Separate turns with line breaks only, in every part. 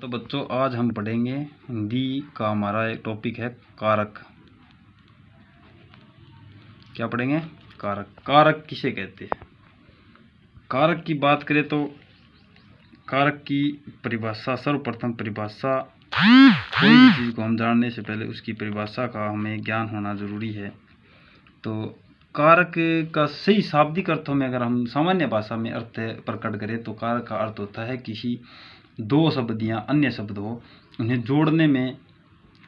तो बच्चों आज हम पढ़ेंगे हिंदी का हमारा एक टॉपिक है कारक। क्या पढ़ेंगे? कारक। कारक किसे कहते हैं? कारक की बात करें तो कारक की परिभाषा, सर्वप्रथम परिभाषा, कोई भी चीज़ को हम जानने से पहले उसकी परिभाषा का हमें ज्ञान होना जरूरी है। तो कारक का सही शाब्दिक अर्थों में अगर हम सामान्य भाषा में अर्थ प्रकट करें तो कारक का अर्थ होता है किसी दो शब्द या अन्य शब्द हो, उन्हें जोड़ने में,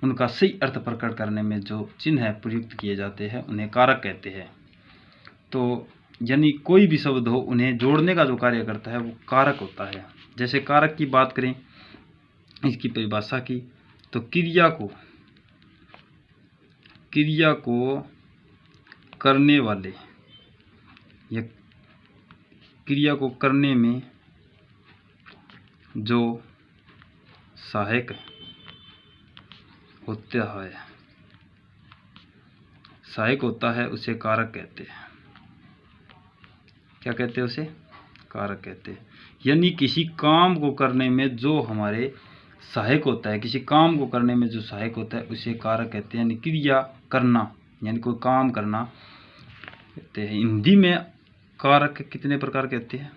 उनका सही अर्थ प्रकट करने में जो चिन्ह प्रयुक्त किए जाते हैं उन्हें कारक कहते हैं। तो यानी कोई भी शब्द हो, उन्हें जोड़ने का जो कार्य करता है वो कारक होता है। जैसे कारक की बात करें इसकी परिभाषा की, तो क्रिया को करने वाले या क्रिया को करने में जो सहायक होता है उसे कारक कहते हैं। क्या कहते हैं? उसे कारक कहते हैं। यानी किसी काम को करने में जो हमारे सहायक होता है, किसी काम को करने में जो सहायक होता है उसे कारक कहते हैं। यानी क्रिया करना, यानी कोई काम करना कहते हैं। हिंदी में कारक कितने प्रकार के होते हैं?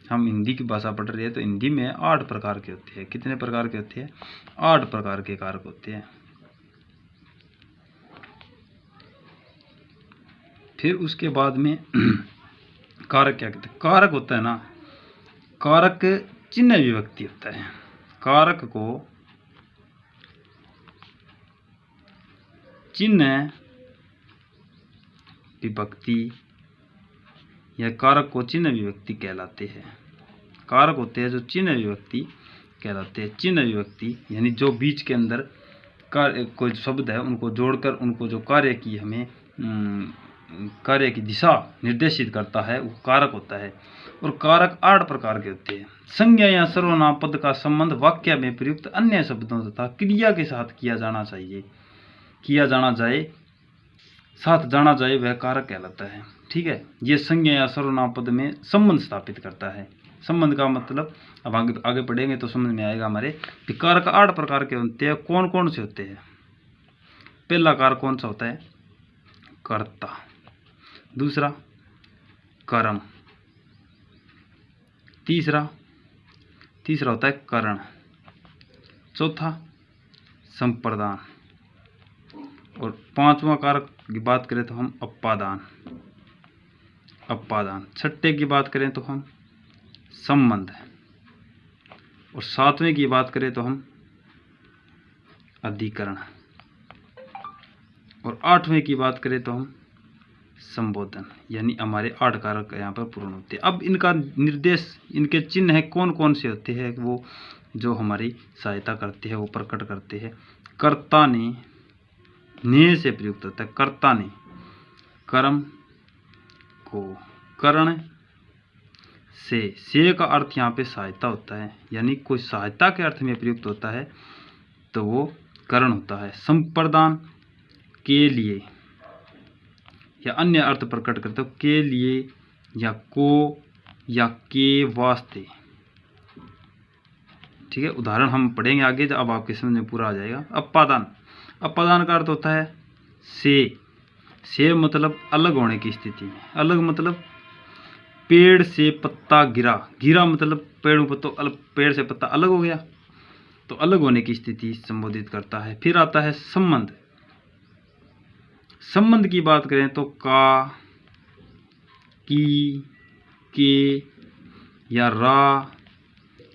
हम हिंदी की भाषा पढ़ रहे हैं तो हिंदी में 8 प्रकार के होते हैं। कितने प्रकार के होते हैं? 8 प्रकार के कारक होते हैं। फिर उसके बाद में कारक क्या कहते हैं? कारक होता है ना, कारक चिन्ह विभक्ति होता है। कारक को चिन्ह विभक्ति या कारक को चिन्ह विभक्ति कहलाते हैं। कारक होते हैं जो चिन्ह विभक्ति कहलाते हैं। चिन्ह विभक्ति यानी जो बीच के अंदर कोई शब्द है उनको जोड़कर उनको जो कार्य की हमें कार्य की दिशा निर्देशित करता है वो कारक होता है। और कारक 8 प्रकार के होते हैं। संज्ञा या सर्वनाम पद का संबंध वाक्य में प्रयुक्त अन्य शब्दों तथा क्रिया के साथ किया जाना जाए वह कारक कहलाता है। ठीक है, ये संज्ञा या सर्वनाम पद में संबंध स्थापित करता है। संबंध का मतलब अब आगे पढ़ेंगे तो समझ में आएगा हमारे। कारक 8 प्रकार के होते हैं। कौन कौन से होते हैं? पहला कारक कौन सा होता है? कर्ता। दूसरा कर्म। तीसरा होता है करण। चौथा संप्रदान। और 5वां कारक की बात करें तो हम अपादान। छठे की बात करें तो हम संबंध। और 7वें की बात करें तो हम अधिकरण। और 8वें की बात करें तो हम संबोधन। यानी हमारे 8 कारक यहाँ पर पूर्ण होते हैं। अब इनका निर्देश, इनके चिन्ह है कौन कौन से होते हैं वो जो हमारी सहायता करते हैं, वो प्रकट करते हैं। कर्ता ने से प्रयुक्त होता है। कर्ता ने कर्म को करण से का अर्थ यहाँ पे सहायता होता है। यानी कोई सहायता के अर्थ में प्रयुक्त होता है तो वो करण होता है। संप्रदान के लिए या अन्य अर्थ प्रकट करते हो, के लिए या को या के वास्ते। ठीक है, उदाहरण हम पढ़ेंगे आगे, अब आपके समझ में पूरा आ जाएगा। अपादान का अर्थ होता है से मतलब अलग होने की स्थिति में। अलग मतलब पेड़ से पत्ता गिरा मतलब पेड़ से पत्ता अलग हो गया, तो अलग होने की स्थिति संबोधित करता है। फिर आता है संबंध की बात करें तो का, की, के या रा,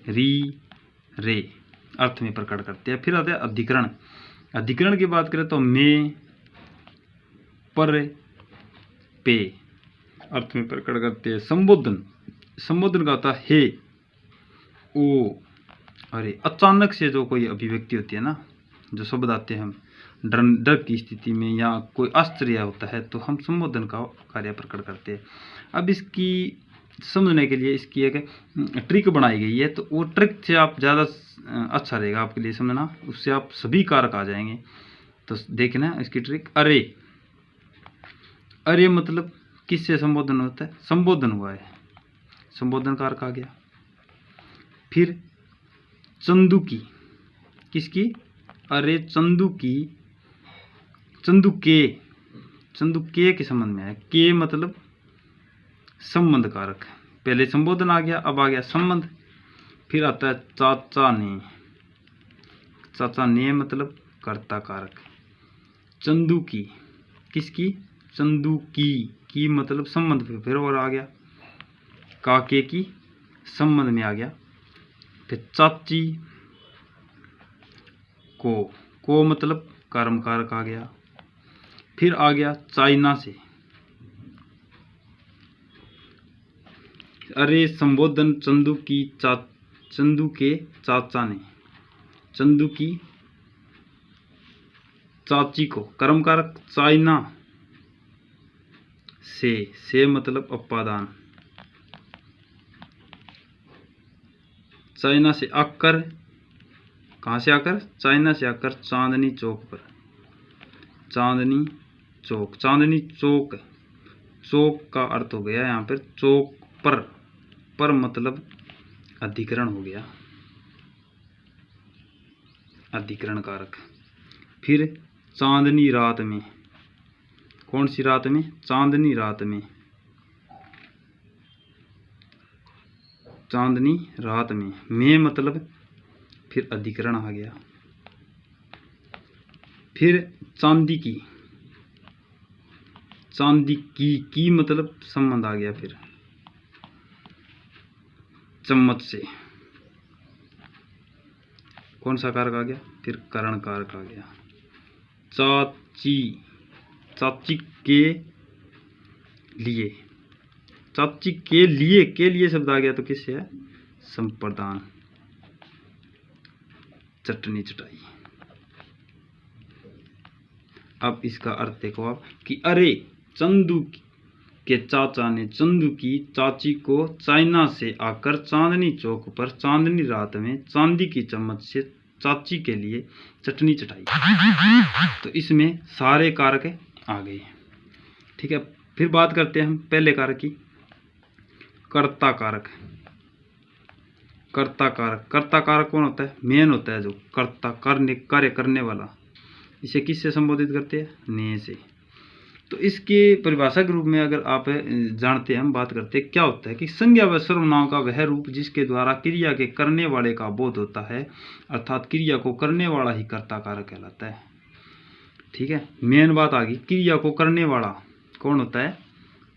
री, रे अर्थ में प्रकट करते हैं। फिर आता है अधिकरण की बात करें तो में, पर, पे अर्थ में प्रकट करते हैं। संबोधन का होता है हे, ओ, अरे। अचानक से जो कोई अभिव्यक्ति होती है ना, जो शब्द आते हैं डर की स्थिति में या कोई आश्चर्य होता है तो हम संबोधन का कार्य प्रकट करते हैं। अब इसकी समझने के लिए इसकी एक ट्रिक बनाई गई है, तो वो ट्रिक से आप ज़्यादा अच्छा रहेगा आपके लिए समझना, उससे आप सभी कारक आ जाएंगे। तो देखना इसकी ट्रिक। अरे मतलब किससे संबोधन होता है? संबोधन हुआ है, संबोधन कारक आ गया। फिर चंदू की किसकी? अरे चंदू के संबंध में है। के मतलब संबंध कारक। पहले संबोधन आ गया, अब आ गया संबंध। फिर आता है चाचा ने मतलब कर्ता कारक। चंदू की, किसकी? चंदू की मतलब संबंध पे फिर और आ गया। काके की संबंध में आ गया। फिर चाची को मतलब कर्म कारक आ गया। फिर आ गया चाइना से। अरे संबोधन चंदू के चाचा ने चंदू की चाची को, कर्म कारक चाइना से मतलब अपादान। चाइना से आकर, कहाँ से आकर? चाइना से आकर चांदनी चौक पर। चांदनी चौक का अर्थ हो गया यहाँ पर चौक पर मतलब अधिकरण हो गया, अधिकरण कारक। फिर चांदनी रात में, कौन सी रात में? चांदनी रात में। चांदनी रात में मतलब फिर अधिकरण आ गया। फिर चांदी की मतलब संबंध आ गया। फिर चम्मच से कौन सा कारक आ गया? फिर करण कारक आ गया। चाची के लिए शब्द आ गया तो किससे है? संप्रदान, चटनी चटाई। अब इसका अर्थ देखो आप कि अरे चंदू के चाचा ने चंदू की चाची को चाइना से आकर चांदनी चौक पर चांदनी रात में चांदी की चम्मच से चाची के लिए चटनी चटाई। तो इसमें सारे कारक आ गए। ठीक है, फिर बात करते हैं हम पहले कारक की, कर्ता कारक। कर्ता कारक कौन होता है? मेन होता है जो कर्ता, कार्य करने वाला। इसे किससे संबोधित करते हैं? ने से। तो इसके परिभाषा के रूप में अगर आप जानते हैं, हम बात करते हैं क्या होता है कि संज्ञा व सर्वनाम का वह रूप जिसके द्वारा क्रिया के करने वाले का बोध होता है, अर्थात क्रिया को करने वाला ही कर्ता कारक कहलाता है। ठीक है, मेन बात आ गई। क्रिया को करने वाला कौन होता है?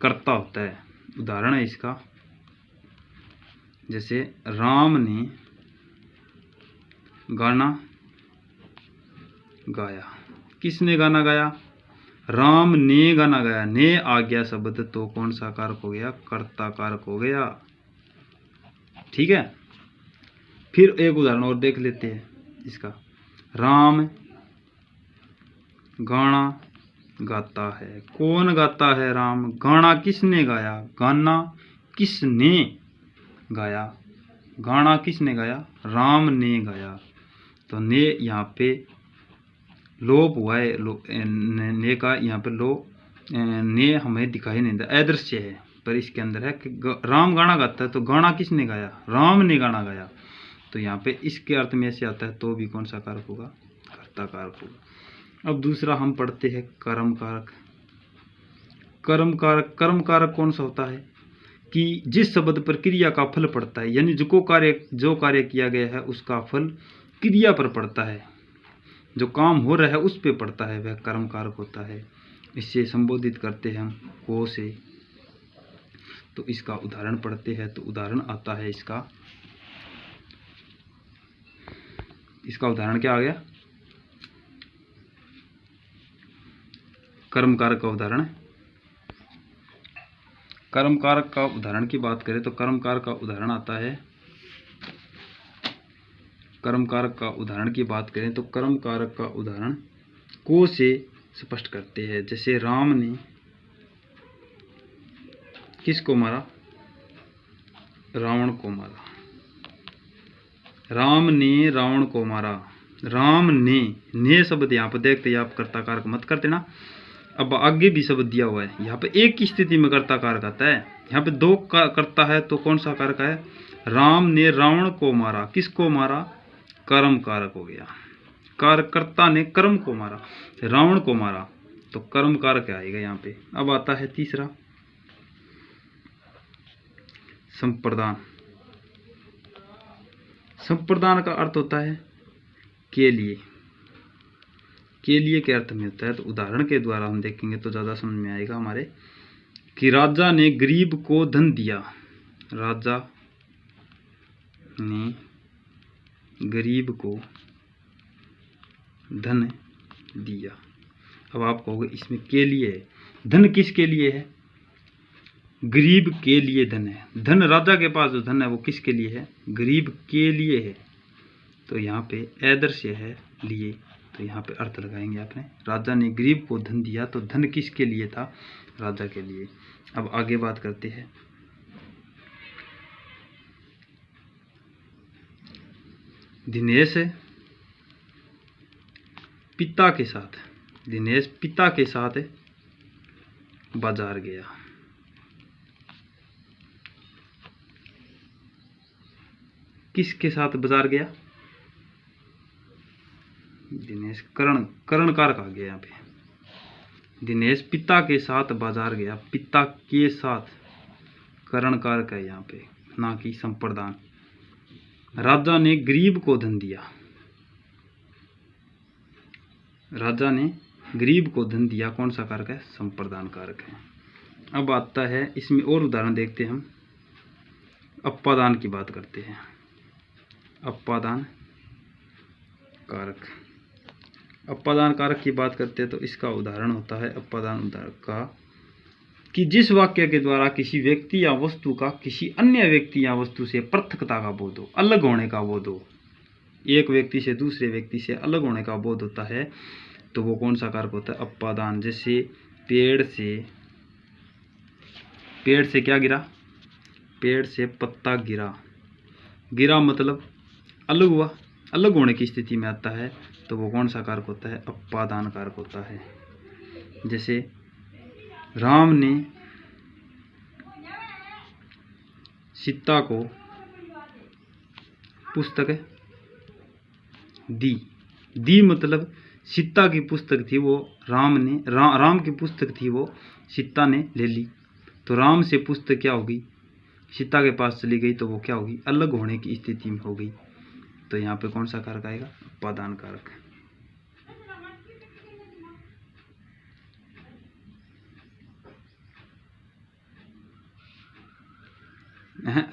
कर्ता होता है। उदाहरण है इसका, जैसे राम ने गाना गाया। किसने गाना गाया? राम ने गाना गाया। ने आ गया शब्द तो कौन सा कारक हो गया? कर्ता कारक हो गया। ठीक है, फिर एक उदाहरण और देख लेते हैं इसका। राम गाना गाता है। कौन गाता है? राम। गाना किसने गाया? गाना किसने गाया? गाना किसने गाया? राम ने गाया। तो ने यहाँ पे लोप हुआ है। ने का यहाँ पे ने हमें दिखाई नहीं देता, अदृश्य है, पर इसके अंदर है कि राम गाना गाता है। तो गाना किसने गाया? राम ने गाना गाया। तो यहाँ पे इसके अर्थ में ऐसे आता है तो भी कौन सा कारक होगा? कर्ता कारक होगा। अब दूसरा हम पढ़ते हैं कर्म कारक। कर्म कारक कौन सा होता है कि जिस शब्द पर क्रिया का फल पड़ता है, यानी जो कार्य किया गया है उसका फल क्रिया पर पड़ता है, जो काम हो रहा है उस पे पड़ता है, वह कर्म कारक होता है। इससे संबोधित करते हैं हम को से। तो इसका उदाहरण पढ़ते हैं। तो उदाहरण आता है इसका उदाहरण क्या आ गया? कर्म कारक का उदाहरण। कर्म कारक का उदाहरण की बात करें तो कर्म कारक का उदाहरण आता है। कर्म कारक का उदाहरण की बात करें तो कर्म कारक का उदाहरण को से स्पष्ट करते हैं। जैसे राम ने किसको मारा? रावण को मारा। राम ने रावण को मारा। राम ने शब्द यहाँ पर देखते ही आप कर्ता कारक मत कर देना। अब आगे भी शब्द दिया हुआ है, यहाँ पे एक की स्थिति में कर्ता कारक आता है, यहाँ पे दो का कर्ता है तो कौन सा कारक है? राम ने रावण को मारा। किसको मारा? कर्म कारक हो गया। कार्यकर्ता ने कर्म को मारा, रावण को मारा, तो कर्म कारक आएगा यहाँ पे। अब आता है तीसरा संप्रदान। संप्रदान का अर्थ होता है के लिए। के लिए के अर्थ में होता है, तो उदाहरण के द्वारा हम देखेंगे तो ज़्यादा समझ में आएगा हमारे, कि राजा ने गरीब को धन दिया। राजा ने गरीब को धन दिया। अब आप कहोगे इसमें के लिए है, धन किसके लिए है? गरीब के लिए धन है। धन, राजा के पास जो धन है वो किसके लिए है? गरीब के लिए है। तो यहाँ पे ऐदर्श्य है लिए, तो यहाँ पे अर्थ लगाएंगे आपने। राजा ने गरीब को धन दिया, तो धन किसके लिए था? राजा के लिए। अब आगे बात करते हैं। दिनेश पिता के साथ, दिनेश पिता के साथ बाजार गया। किसके साथ बाजार गया? दिनेश कर्ण कारक आ गया यहाँ पे। दिनेश पिता के साथ बाजार गया, पिता के साथ कर्ण कारक है यहाँ पे, ना कि संप्रदान। राजा ने गरीब को धन दिया। राजा ने गरीब को धन दिया, कौन सा कारक है? संप्रदान कारक है। अब आता है, इसमें और उदाहरण देखते हैं हम। अपादान की बात करते हैं। अपादान कारक, अपादान कारक की बात करते हैं तो इसका उदाहरण होता है अपादान उदाहरण का, कि जिस वाक्य के द्वारा किसी व्यक्ति या वस्तु का किसी अन्य व्यक्ति या वस्तु से पृथकता का बोध हो, अलग होने का बोध हो, एक व्यक्ति से दूसरे व्यक्ति से अलग होने का बोध होता है, तो वो कौन सा कारक होता है? अपादान। जैसे पेड़ से क्या गिरा? पेड़ से पत्ता गिरा। गिरा मतलब अलग हुआ, अलग होने की स्थिति में आता है, तो वो कौन सा कारक होता है? अपादान कारक होता है। जैसे राम ने सीता को पुस्तक दी मतलब सीता की पुस्तक थी वो, राम की पुस्तक थी वो, सीता ने ले ली। तो राम से पुस्तक क्या होगी? सीता के पास चली गई, तो वो क्या होगी? अलग होने की स्थिति में हो गई। तो यहाँ पे कौन सा कारक आएगा? अपादान कारक।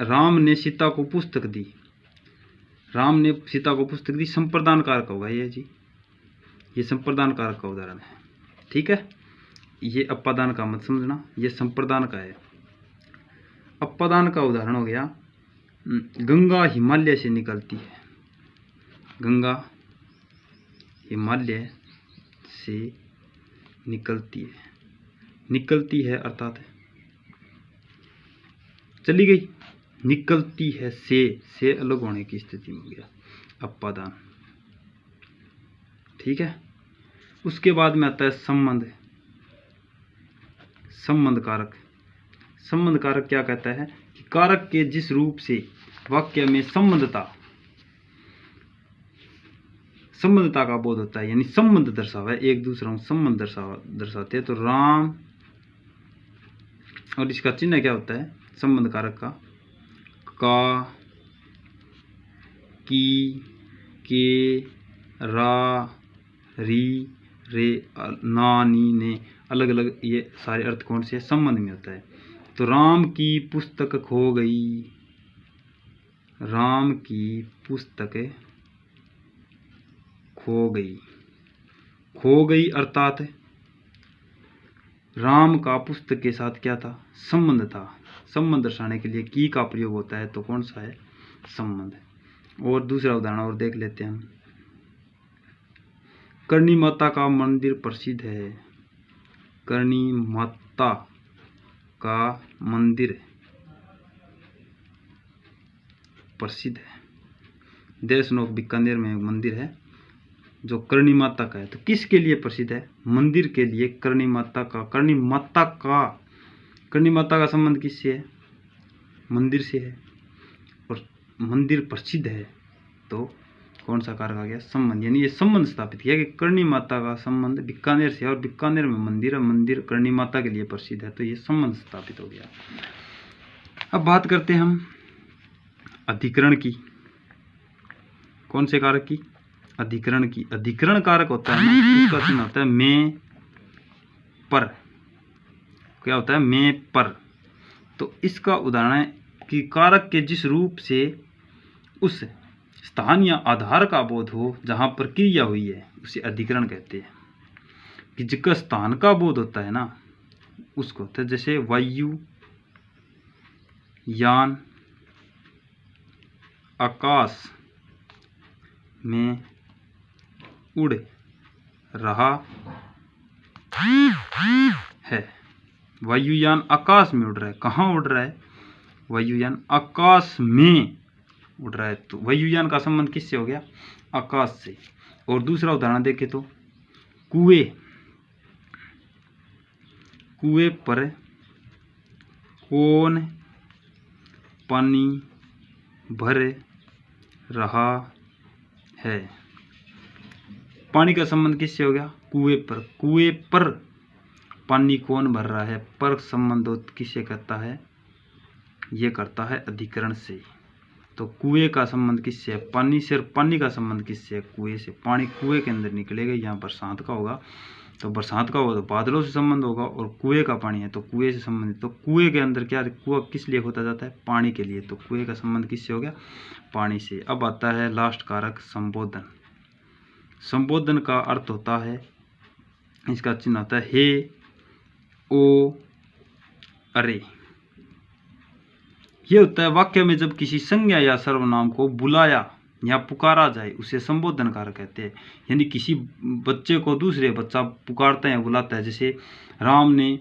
राम ने सीता को पुस्तक दी, राम ने सीता को पुस्तक दी, संप्रदान कारक होगा ये जी, ये संप्रदान कारक का उदाहरण है। ठीक है, ये अपादान का मत समझना, ये संप्रदान का है। अपादान का उदाहरण हो गया, गंगा हिमालय से निकलती है। गंगा हिमालय से निकलती है। निकलती है अर्थात चली गई, निकलती है से अलग होने की स्थिति में हो गया अपादान। ठीक है, उसके बाद में आता है संबंध। संबंध कारक। संबंध कारक क्या कहता है? कि कारक के जिस रूप से वाक्य में संबंधता का बोध होता है, यानी संबंध दर्शावा है, एक दूसरा में संबंध दर्शाते हैं। तो राम, और इसका चिन्ह क्या होता है संबंध कारक का? का, की, के, रा, री, रे, ना, नी, ने, अलग अलग, ये सारे अर्थ कौन से संबंध में होता है। तो राम की पुस्तक खो गई। राम की पुस्तक खो गई। खो गई अर्थात राम का पुस्तक के साथ क्या था? संबंध था। संबंध दर्शाने के लिए की का प्रयोग होता है, तो कौन सा है? संबंध। और दूसरा उदाहरण और देख लेते हैं हम। करणी माता का मंदिर प्रसिद्ध है। करणी माता का मंदिर प्रसिद्ध है। देशनोक बीकानेर में मंदिर है जो करणी माता का है। तो किसके लिए प्रसिद्ध है? मंदिर के लिए। करणी माता का संबंध किससे है? मंदिर से है। और मंदिर प्रसिद्ध है, तो कौन सा कारक आ गया? संबंध। यानी ये संबंध स्थापित किया कि करणी माता का संबंध बीकानेर से, और बीकानेर में मंदिर है, मंदिर करणी माता के लिए प्रसिद्ध है, तो ये संबंध स्थापित हो गया। अब बात करते हैं हम अधिकरण की। कौन से कारक की? अधिकरण की। अधिकरण कारक होता है ना, उसका चिन्ह होता है में पर। क्या होता है? में पर। तो इसका उदाहरण है कि कारक के जिस रूप से उस स्थान या आधार का बोध हो जहां पर क्रिया हुई है, उसे अधिकरण कहते हैं। कि जिसका स्थान का बोध होता है ना, उसको होता है, जैसे वायु यान आकाश में उड़ रहा है। वायुयान आकाश में उड़ रहा है। कहाँ उड़ रहा है? वायुयान आकाश में उड़ रहा है। तो वायुयान का संबंध किससे हो गया? आकाश से। और दूसरा उदाहरण देखें तो कुएं। कुएं पर कौन पानी भर रहा है? पानी का संबंध किससे हो गया? कुएं पर। कुएं पर पानी कौन भर रहा है? पर संबंध किससे करता है? ये करता है अधिकरण से। तो कुएं का संबंध किससे है? पानी से। और पानी का संबंध किससे है? कुएं से। पानी कुएं के अंदर निकलेगा, यहाँ बरसात का होगा, तो बरसात का होगा तो बादलों से संबंध होगा, और कुएं का पानी है तो कुएं से संबंधित। तो कुएं के अंदर क्या, कुआं किस लिए होता जाता है? पानी के लिए। तो कुएं का संबंध किससे हो गया? पानी से। अब आता है लास्ट कारक संबोधन। संबोधन का अर्थ होता है, इसका चिन्ह होता है हे, ओ, अरे। ये होता है वाक्य में जब किसी संज्ञा या सर्वनाम को बुलाया या पुकारा जाए, उसे संबोधन कारक कहते हैं। यानी किसी बच्चे को दूसरे बच्चा पुकारता है या बुलाता है, जैसे राम ने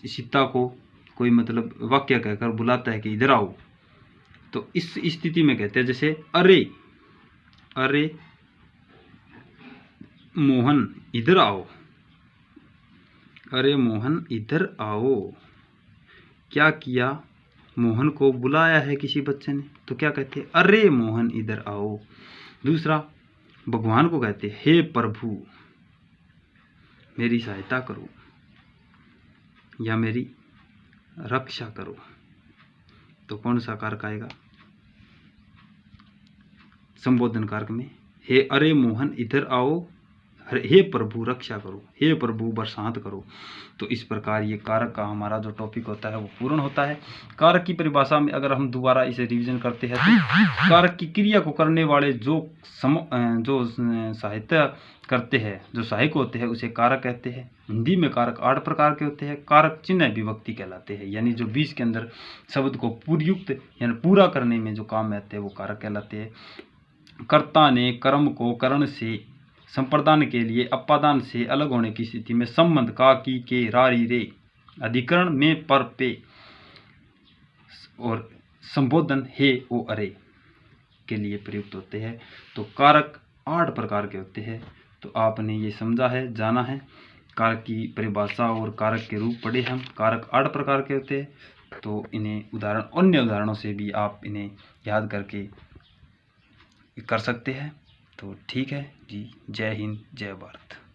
सीता को कोई मतलब वाक्य कहकर बुलाता है कि इधर आओ, तो इस स्थिति में कहते हैं जैसे अरे, अरे मोहन इधर आओ। अरे मोहन इधर आओ। क्या किया? मोहन को बुलाया है किसी बच्चे ने, तो क्या कहते हैं? अरे मोहन इधर आओ। दूसरा, भगवान को कहते हैं हे प्रभु मेरी सहायता करो या मेरी रक्षा करो। तो कौन सा कारक आएगा संबोधन कारक में? हे अरे मोहन इधर आओ, हे प्रभु रक्षा करो, हे प्रभु बरसात करो। तो इस प्रकार ये कारक का हमारा जो टॉपिक होता है वो पूर्ण होता है। कारक की परिभाषा में अगर हम दोबारा इसे रिवीजन करते हैं तो कारक की क्रिया को करने वाले जो सहायता करते हैं, जो सहायक होते हैं, उसे कारक कहते हैं। हिंदी में कारक 8 प्रकार के होते हैं। कारक चिन्ह विभक्ति कहलाते हैं, यानी जो बीच के अंदर शब्द को पूर्युक्त यानी पूरा करने में जो काम में आते हैं वो कारक कहलाते हैं। कर्ता ने कर्म को करण से संप्रदान के लिए अपादान से अलग होने की स्थिति में संबंध का, की, के, रारी, रे, अधिकरण में, पर, पे और संबोधन हे, ओ, अरे के लिए प्रयुक्त होते हैं। तो कारक 8 प्रकार के होते हैं। तो आपने ये समझा है, जाना है। कारक की परिभाषा और कारक के रूप पढ़े हम। कारक 8 प्रकार के होते हैं। तो इन्हें उदाहरण, अन्य उदाहरणों से भी आप इन्हें याद करके कर सकते हैं। तो ठीक है जी। जय हिंद, जय भारत।